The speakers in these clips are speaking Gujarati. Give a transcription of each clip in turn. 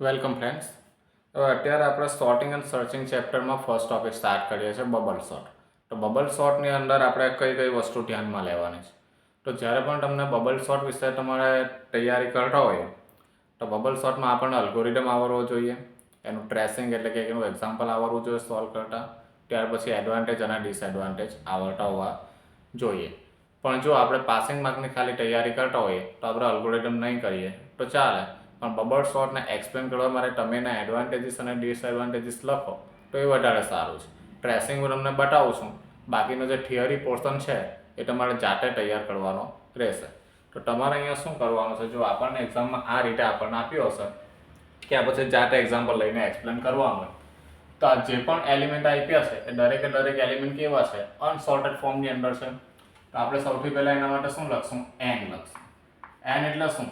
Welcome friends. હવે અત્યારે આપણે સોર્ટિંગ એન્ડ સર્ચિંગ ચેપ્ટરમાં ફર્સ્ટ ટોપિક સ્ટાર્ટ કરીએ છીએ બબલ સોર્ટ. તો બબલ સોર્ટની અંદર આપણે કઈ કઈ વસ્તુ ધ્યાનમાં લેવાની છે. તો જ્યારે પણ તમને બબલ સોર્ટ વિશે તમારે તૈયારી કરતા હોય તો બબલ સોર્ટમાં આપણને અલ્ગોરિધમ આવડવો જોઈએ, એનું ટ્રેસિંગ એટલે કે એનું એક્ઝામ્પલ આવડવું જોઈએ સોલ્વ કરતા, ત્યાર પછી એડવાન્ટેજ અને ડિસએડવાન્ટેજ આવડતા હોવા જોઈએ. પણ જો આપણે પાસિંગ માર્કની ખાલી તૈયારી કરતા હોઈએ તો આપણે અલ્ગોરિધમ નહીં કરીએ તો ચાલે, પણ બબલ સોર્ટને એક્સપ્લેન કરવા માટે તમે એના એડવાન્ટેજીસ અને ડિસએડવાન્ટેજીસ લખો તો એ વધારે સારું છે. ટ્રેસિંગ હું તમને બતાવું છું, બાકીનો જે થિયરી પોર્શન છે એ તમારે જાતે તૈયાર કરવાનો રહેશે. તો તમારે અહીંયા શું કરવાનું છે, જો આપણને એક્ઝામમાં આ રીતે આપણને આપ્યો હશે કે આ પછી જાતે એક્ઝામ્પલ લઈને એક્સપ્લેન કરવાનું, તો આ જે પણ એલિમેન્ટ આપ્યા છે એ દરેકે દરેક એલિમેન્ટ કેવા છે, અનસોર્ટેડ ફોર્મની અંદર છે. તો આપણે સૌથી પહેલાં એના માટે શું લખશું, એન લખશું. એન એટલે શું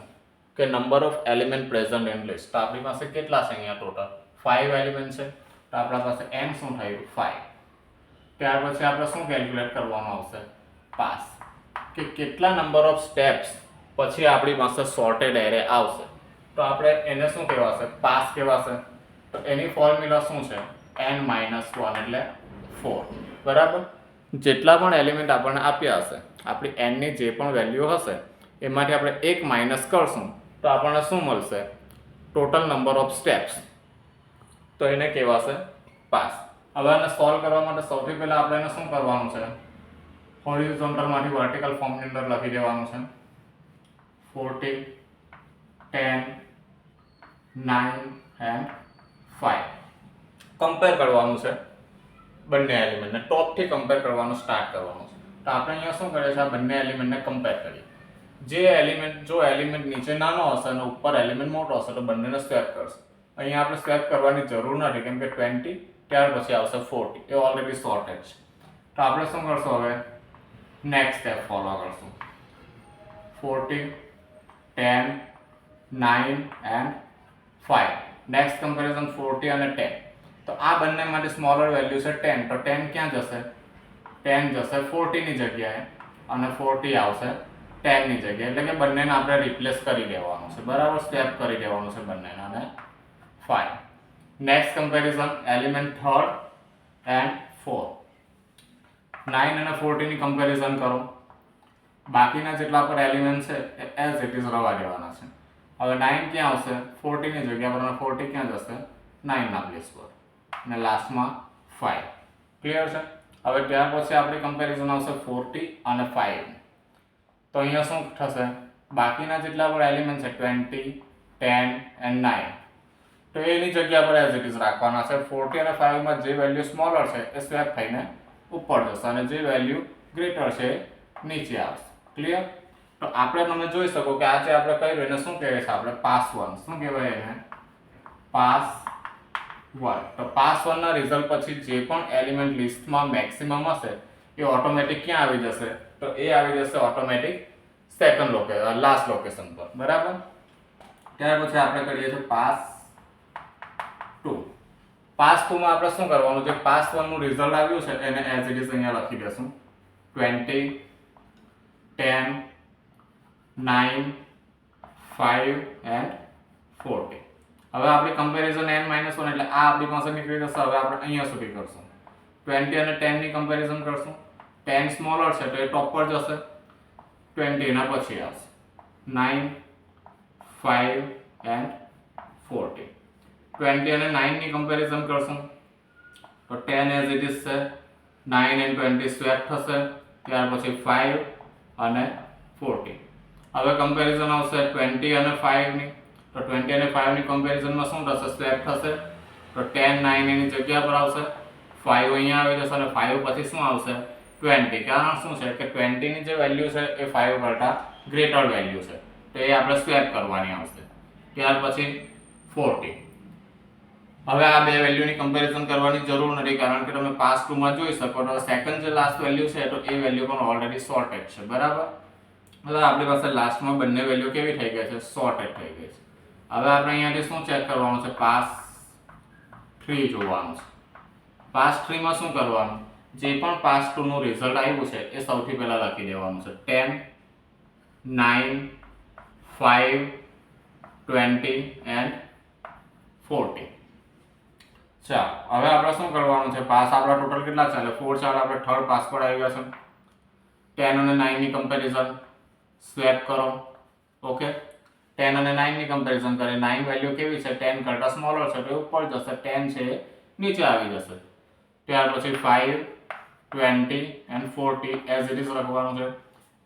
કે number of element present in list. તો આપણી પાસે કેટલા છે અહીંયા ટોટલ 5 એલિમેન્ટ છે, તો આપણા પાસે એન શું થયું 5. ત્યાર પછી આપણે શું કેલ્ક્યુલેટ કરવાનું આવશે, પાસ, કે કેટલા નંબર ઓફ સ્ટેપ્સ પછી આપણી પાસે સોર્ટેડ એરે આવશે. તો આપણે એને શું કહેવાશે, પાસ કહેવાશે. તો એની ફોર્મ્યુલા શું છે, n-1 એટલે 4. બરાબર. જેટલા પણ એલિમેન્ટ આપણને આપ્યા હશે, આપણી એનની જે પણ વેલ્યુ હશે એમાંથી આપણે એક માઇનસ કરશું તો આપણને શું મળશે, ટોટલ નંબર ઓફ સ્ટેપ્સ. તો એને કહેવાશે પાસ. હવે આને સોલ્વ કરવા માટે સૌથી પહેલા આપણે એને શું કરવાનું છે, હોરિઝોન્ટલમાંથી વર્ટિકલ ફોર્મની અંદર લખી દેવાનું છે. 14, 10, 9 and 5. કમ્પેર કરવાનું છે બંને એલિમેન્ટને, ટોપથી કમ્પેર કરવાનું સ્ટાર્ટ કરવાનું છે. તો આપણે અહીંયા શું કરીએ છીએ, આ બંને એલિમેન્ટને કમ્પેર કરીએ. જો એલિમેન્ટ નીચે નાનો હશે અને ઉપર એલિમેન્ટ મોટો હશે તો બંનેને સ્વેપ કરશે. અહીંયા આપણે સ્વેપ કરવાની જરૂર નથી, કેમ કે 20 ત્યાર પછી આવશે 40, એ ઓલરેડી સોર્ટેડ છે. તો આપણે શું કરશું, હવે નેક્સ્ટ સ્ટેપ ફોલો કરશું. 14, 10, 9 and 5. નેક્સ્ટ કમ્પેરિઝન 40 અને 10. તો આ બંને માટે સ્મોલર વેલ્યુ છે 10, તો 10 ક્યાં જશે, 10 જશે 40 ની જગ્યાએ અને 40 આવશે 10 ની જગ્યાએ, એટલે કે બંનેને આપણે રિપ્લેસ કરી દેવાનું છે. બરાબર, સ્વેપ કરી દેવાનું છે બંનેને. અને 5. Next comparison element 3rd and 4. 9 અને 40 ની કમ્પેરિઝન કરો. બાકીના જેટલા પણ એલિમેન્ટ છે એ એઝ ઇટ ઇઝ રવા દેવાના છે. હવે 9 ક્યાં આવશે, 40 ની જગ્યા પર, અને 40 ક્યાં જશે, 9 ના પ્લેસ પર, અને લાસ્ટમાં 5. ક્લિયર છે. હવે ત્યાર પછી આપણી કમ્પેરિઝન આવશે 40 અને 5. તો અહીંયા શું થશે, બાકીના જેટલા પણ એલિમેન્ટ છે 20, 10 and 9, તો એની જગ્યા પર એઝ ઇટ ઇઝ રાખવાના છે. 40 અને 5 માં જે વેલ્યુ સ્મોલર છે એ સ્વેપ થઈને ઉપર જશે અને જે વેલ્યુ ગ્રેટર છે એ નીચે આવશે. ક્લિયર. તો આપણે તમે જોઈ શકો કે આ જે આપણે કર્યું એને શું કહેવાય છે, આપણે પાસ 1. શું કહેવાય એને, પાસ 1. તો પાસ 1 ના રિઝલ્ટ પછી જે પણ એલિમેન્ટ લિસ્ટમાં મેક્સિમમ હશે એ ઓટોમેટિક ક્યાં આવી જશે, તો એ આવી જશે automatic second location, last location પર. બરાબર. ત્યાર પછી આપણે કરીએ છીએ પાસ 2. પાસ 2 માં આપણે શું કરવાનું, જે પાસ 1 નું રિઝલ્ટ આવ્યું છે એને એઝ ઇટ ઇઝ અહીંયા લખી દેશું. 20, 10, 9, 5 and 40. હવે આપણી કમ્પેરિઝન n-1 એટલે આ આપણી પાસે નીકળી જશે. હવે આપણે અહીંયા સુધી કરશું. 20 અને 10 ની કમ્પેરિઝન કરશું. 10 સ્મોલર છે તો એ ટોપ પર જશે, 20 એના પછી આવશે, 9, 5 and 40. 20 અને 9 ની કમ્પેરિઝન કરશું તો 10 એઝ ઇટ ઇઝ છે, 9 and 20 સ્વેપ થશે, ત્યાર પછી 5 અને 40. હવે કમ્પેરિઝન આવશે 20 અને 5 ની. તો 20 અને 5 ની કમ્પેરિઝનમાં શું થશે, સ્વેપ થશે. તો 10, 9 એની જગ્યા પર આવશે, 5 અહીંયા આવી જશે અને 5 પછી શું આવશે, 20. કારણ શું છે કે 20 ની જે વેલ્યુ છે એ 5 કરતા ગ્રેટર વેલ્યુ છે, તો એ આપણે સ્વેપ કરવાની આવશે. ત્યાર પછી 40. હવે આ બે વેલ્યુની કમ્પેરિઝન કરવાની જરૂર નથી, કારણ કે તમે પાસ 2 માં જોઈ શકો તો સેકન્ડ જે લાસ્ટ વેલ્યુ છે તો એ વેલ્યુ પણ ઓલરેડી સોર્ટેડ છે. બરાબર. હવે આપણી પાસે લાસ્ટમાં બંને વેલ્યુ કેવી થઈ ગઈ છે, સોર્ટેડ થઈ ગઈ છે. હવે આપણે અહીંયાથી શું ચેક કરવાનું છે, પાસ 3 જોવાનું છે. પાસ 3 માં શું કરવાનું, જે પણ પાસ 2 નું રિઝલ્ટ આવ્યું છે એ સૌથી પહેલા લખી દેવાનું છે. 10, 9, 5, 20 and 40. ચાલો હવે આપણે શું કરવાનું છે, પાસ આપણા ટોટલ કેટલા છે એટલે 4. ચાલો આપણે થર્ડ પાસ પર આવી ગયા છે. 10 અને 9 ની કમ્પેરિઝન સ્વેપ કરો. ઓકે, 10 અને 9 ની કમ્પેરિઝન કરે. 9 વેલ્યુ કેવી છે, 10 કરતા સ્મોલર છે તો ઉપર જશે, 10 છે નીચે આવી જશે. ત્યાર પછી 5, 20 and 40 એઝ ઇટ ઇઝ લખવાનું છે.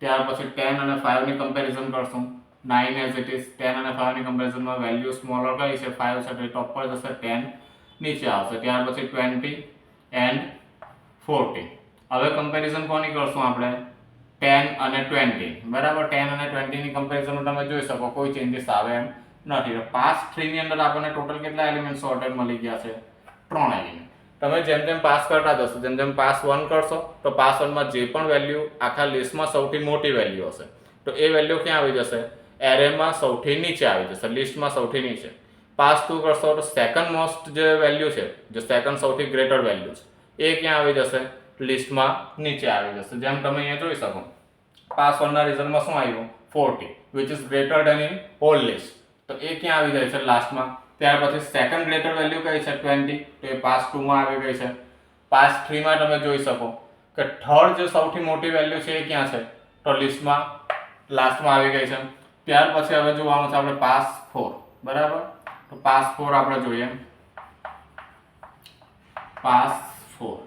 ત્યાર પછી 10 અને 5 ની કમ્પેરિઝન કરશું. 9 એઝ ઇટ ઇઝ. 10 અને 5 ની કમ્પેરિઝનમાં વેલ્યુ સ્મોલર કઈ છે, 5 છે તો ટોપ પર જશે, 10 નીચે આવશે. ત્યાર પછી 20 and 40. હવે કમ્પેરિઝન કોની કરશું આપણે, 10 અને 20. બરાબર, 10 અને 20 ની કમ્પેરિઝન તમે જોઈ શકો કોઈ ચેન્જીસ આવે એમ નથી. પાસ 3 ની અંદર આપણને ટોટલ કેટલા એલિમેન્ટ સોર્ટેડ મળી ગયા છે, 3 એલિમેન્ટ. તમે જેમ જેમ પાસ કરતા જશો, જેમ જેમ પાસ 1 કરશો તો પાસ 1 માં જે પણ વેલ્યુ આખા લિસ્ટમાં સૌથી મોટી વેલ્યુ હશે તો એ વેલ્યુ ક્યાં આવી જશે, એરેમાં સૌથી નીચે આવી જશે, લિસ્ટમાં સૌથી નીચે. પાસ 2 કરશો તો સેકન્ડ મોસ્ટ જે વેલ્યુ છે, જે સેકન્ડ સૌથી ગ્રેટર વેલ્યુ છે એ ક્યાં આવી જશે, લિસ્ટમાં નીચે આવી જશે. જેમ તમે અહીંયા જોઈ શકો, પાસ 1 ના રિઝલ્ટમાં શું આવ્યું, 40 which is greater than in whole list. તો એ ક્યાં આવી જાય છે, લાસ્ટમાં. ત્યાર પછી સેકન્ડ ગ્રેટર વેલ્યુ કઈ છે, 20, તો એ પાસ 2 માં આવી ગઈ છે. પાસ 3 માં તમે જોઈ શકો કે થર્ડ જે સૌથી મોટી વેલ્યુ છે એ ક્યાં છે, તો લિસ્ટમાં લાસ્ટમાં આવી ગઈ છે. ત્યાર પછી હવે જોવાનું છે આપણે પાસ 4. બરાબર, તો પાસ 4 આપણે જોઈએ. પાસ 4.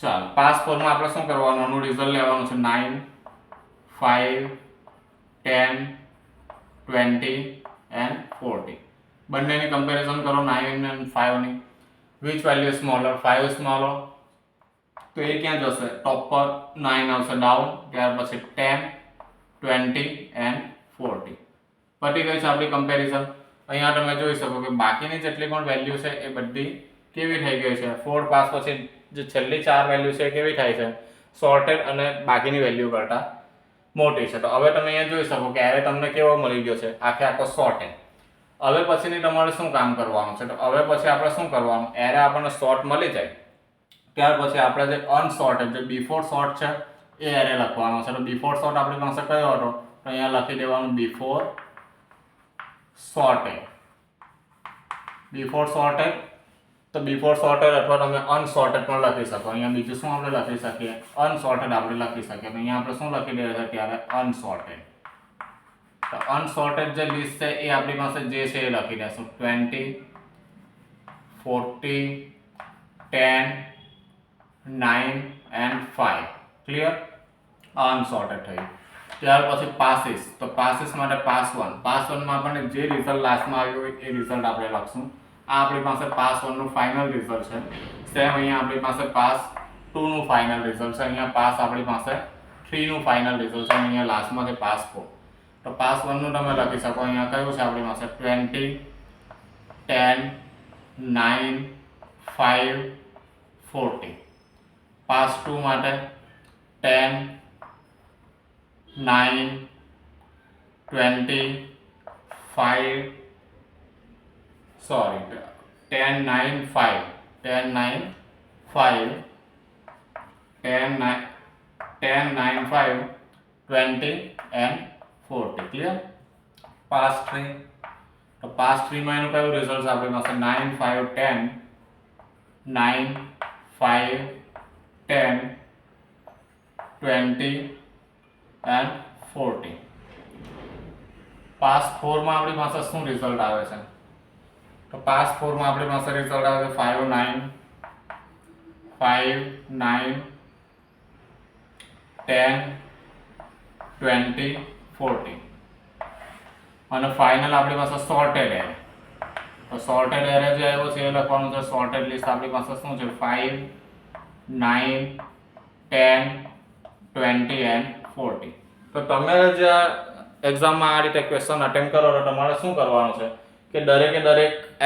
ચાલો, પાસ 4 માં આપણે શું કરવાનું, આનું રિઝલ્ટ લેવાનું છે. 9, 5, 10, 20 and 40. બંનેની કમ્પેરિઝન કરો, 9 અને 5 ની. વિચ વેલ્યુ સ્મોલર, 5 સ્મોલર, તો એ ક્યાં જશે, ટોપ પર. 9 આવશે ડાઉન. ત્યાર પછી 10, 20 and 40. પતી ગઈ છે આપણી કમ્પેરિઝન. અહીંયા તમે જોઈ શકો કે બાકીની જેટલી પણ વેલ્યુ છે એ બધી કેવી થઈ ગઈ છે, 4 પાસ પછી જે છેલ્લી 4 વેલ્યુ છે એ કેવી થાય છે, સોર્ટેડ અને બાકીની વેલ્યુ કરતા મોટી છે. તો હવે તમે અહીંયા જોઈ શકો કે એરે તમને કેવો મળી ગયો છે, આખો સોર્ટેડ. હવે પછીની તમારે શું કામ કરવાનું છે, તો હવે પછી આપણે શું કરવાનું, એરે આપણને સોર્ટ મળી જાય ત્યાર પછી આપણે જે અનસોર્ટેડ, જે બિફોર સોર્ટ છે એ એરે લખવાનો છે. તો બિફોર સોર્ટ આપણી પાસે કયો હતો, તો અહીંયા લખી દેવાનું બિફોર સોર્ટેડ. બિફોર સોર્ટેડ, તો બિફોર સોર્ટેડ અથવા તમે અનસોર્ટેડ પણ લખી શકો. અહીંયા બીજું શું આપણે લખી શકીએ, અનસોર્ટેડ આપણે લખી શકીએ. તો અહીંયા આપણે શું લખી દઈએ છીએ ત્યારે, અનસોર્ટેડ. તો અનસોર્ટેડ જે લિસ્ટ છે એ આપણી પાસે જે છે એ લખી દેશું. 20, 40, 10, 9 and 5. ક્લિયર, અનસોર્ટેડ થયું. ત્યાર પછી પાસીસ. તો પાસીસ માટે પાસ 1. પાસ 1 માં આપણને જે રિઝલ્ટ લાસ્ટમાં આવ્યું હોય એ રિઝલ્ટ આપણે લખશું. આ આપણી પાસે પાસ 1 નું ફાઇનલ રિઝલ્ટ છે. સેમ અહીંયા આપણી પાસે પાસ 2 નું ફાઇનલ રિઝલ્ટ છે. અહીંયા પાસ આપણી પાસે 3 નું ફાઇનલ રિઝલ્ટ છે. અહીંયા લાસ્ટમાં છે પાસ 4. તો પાસ 1 નું તમે લખી શકો. અહીંયા કયું છે આપણી પાસે, 20, 10, 9, 5, 40. પાસ 2 માટે 10, 9, 20, 5, 10, 9, 5, 10, 9, 5, 10, 9, 10, 9, 5, 20 and 40. ક્લિયર. પાસ 3. તો પાસ 3 માં એનું કયું રિઝલ્ટ આપણી પાસે, 9, 5, 10, 9, 5, 10, 20 and 40. પાસ 4 માં આપણી પાસે શું રિઝલ્ટ આવે છે, તો પાસ 4 માં આપણી પાસે રિઝલ્ટ આવે છે 5, 9, 5, 9, 10, 20, 40. અને ફાઇનલ આપણી પાસે સોર્ટેડ એરે. તો સોર્ટેડ એરે જે આવ્યો છે એ લખવાનું છે. સોર્ટેડ લિસ્ટ આપણી પાસે શું છે, 5, 9, 10, 20 and 40. તો તમે જે એક્ઝામમાં આ રીતે ક્વેશ્ચન અટેમ્પ્ટ કરો તો તમારે શું કરવાનું છે કે દરેક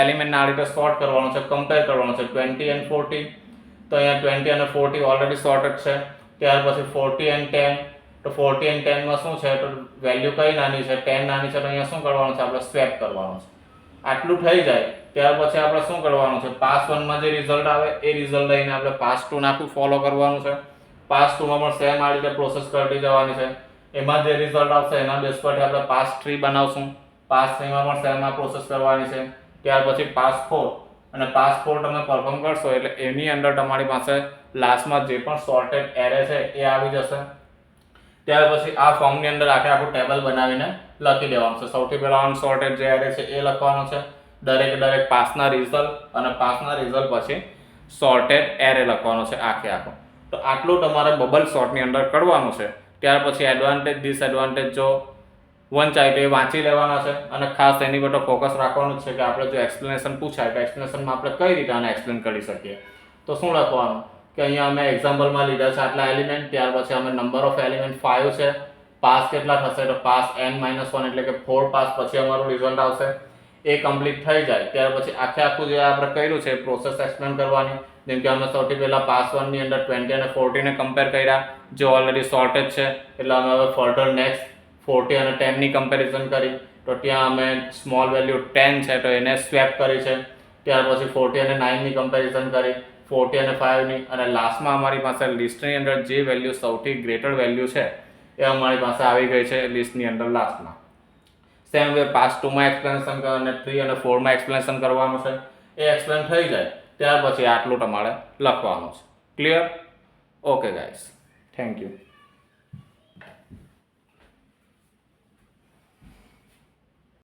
એલિમેન્ટને આ રીતે સોર્ટ કરવાનું છે, કમ્પેર કરવાનું છે. 20 and 40, તો અહીંયા 20 અને 40 ઓલરેડી સોર્ટેડ છે. ત્યાર પછી 40 and 10, તો 40 and 10 માં શું છે, તો વેલ્યુ કઈ નાની છે, 10 નાની છે. તો અહીંયા શું કરવાનું છે, આપણે સ્વેપ કરવાનું છે. આટલું થઈ જાય ત્યાર પછી આપણે શું કરવાનું છે, પાસ 1 માં જે રિઝલ્ટ આવે એ રિઝલ્ટ લઈને આપણે પાસ 2 નાખું ફોલો કરવાનું છે. પાસ 2 માં પણ સેમ આ રીતે પ્રોસેસ કરતી જવાની છે. એમાં જે રિઝલ્ટ આવશે એના બેઝ પરથી આપણે પાસ 3 બનાવશું. પાસ 3 માં પણ સેમ આ પ્રોસેસ કરવાની છે. ત્યાર પછી પાસ 4 અને પાસ 4 તમે પરફોર્મ કરશો એટલે એની અંદર તમારી પાસે લાસ્ટમાં જે પણ સોર્ટેડ એરે છે એ આવી જશે. ત્યાર પછી આ ફોર્મની અંદર આખું ટેબલ બનાવીને લખી દેવાનું છે. સૌથી પહેલા અનસોર્ટેડ જે એરે છે એ લખવાનું છે, દરેક પાસના રિઝલ્ટ અને પાસના રિઝલ્ટ પછી સોર્ટેડ એરે લખવાનો છે આખો. તો આટલું તમારે બબલ સોર્ટની અંદર કરવાનું છે. ત્યાર પછી એડવાન્ટેજ ડિસએડવાન્ટેજ જો વંચાય તો એ વાંચી લેવાના છે અને ખાસ એની પર ફોકસ રાખવાનું છે કે આપણે જો એક્સપ્લેનેશન પૂછાય તો એક્સપ્લેનેશનમાં આપણે કઈ રીતે આને એક્સપ્લેન કરી શકીએ. તો શું લખવાનું કે અહીંયા અમે એક્ઝામ્પલમાં લીધા છે આટલા એલિમેન્ટ, ત્યાર પછી અમે નંબર ઓફ એલિમેન્ટ 5 છે, પાસ કેટલા થશે તો પાસ n-1 એટલે કે 4 પાસ પછી અમારું રિઝલ્ટ આવશે. એ કમ્પ્લીટ થઈ જાય ત્યાર પછી આખું જે આપણે કર્યું છે પ્રોસેસ એક્સપ્લેન કરવાની. જેમ કે અમે સૌથી પહેલાં પાસ 1 ની અંદર 20 અને 40 ને કમ્પેર કર્યા, જે ઓલરેડી સોર્ટેડ છે એટલે અમે હવે ફર્ધર નેક્સ્ટ 40 અને 10 ની કમ્પેરિઝન કરી. તો ત્યાં અમે સ્મોલ વેલ્યુ 10 છે તો એને સ્વેપ કરી છે. ત્યાર પછી 40 અને 9 ની કમ્પેરિઝન કરી, 40 અને 5 ની, અને લાસ્ટમાં અમારી પાસે લિસ્ટની અંદર જે વેલ્યુ સૌથી ગ્રેટર વેલ્યુ છે એ અમારી પાસે આવી ગઈ છે લિસ્ટની અંદર લાસ્ટમાં. સેમ વે પાસ 2 માં એક્સપ્લેનેશન અને 3 અને 4 માં એક્સપ્લેનેશન કરવાનું છે. એ એક્સપ્લેન થઈ જાય ત્યાર પછી આટલું તમારે લખવાનું છે. Clear? Okay guys, thank you.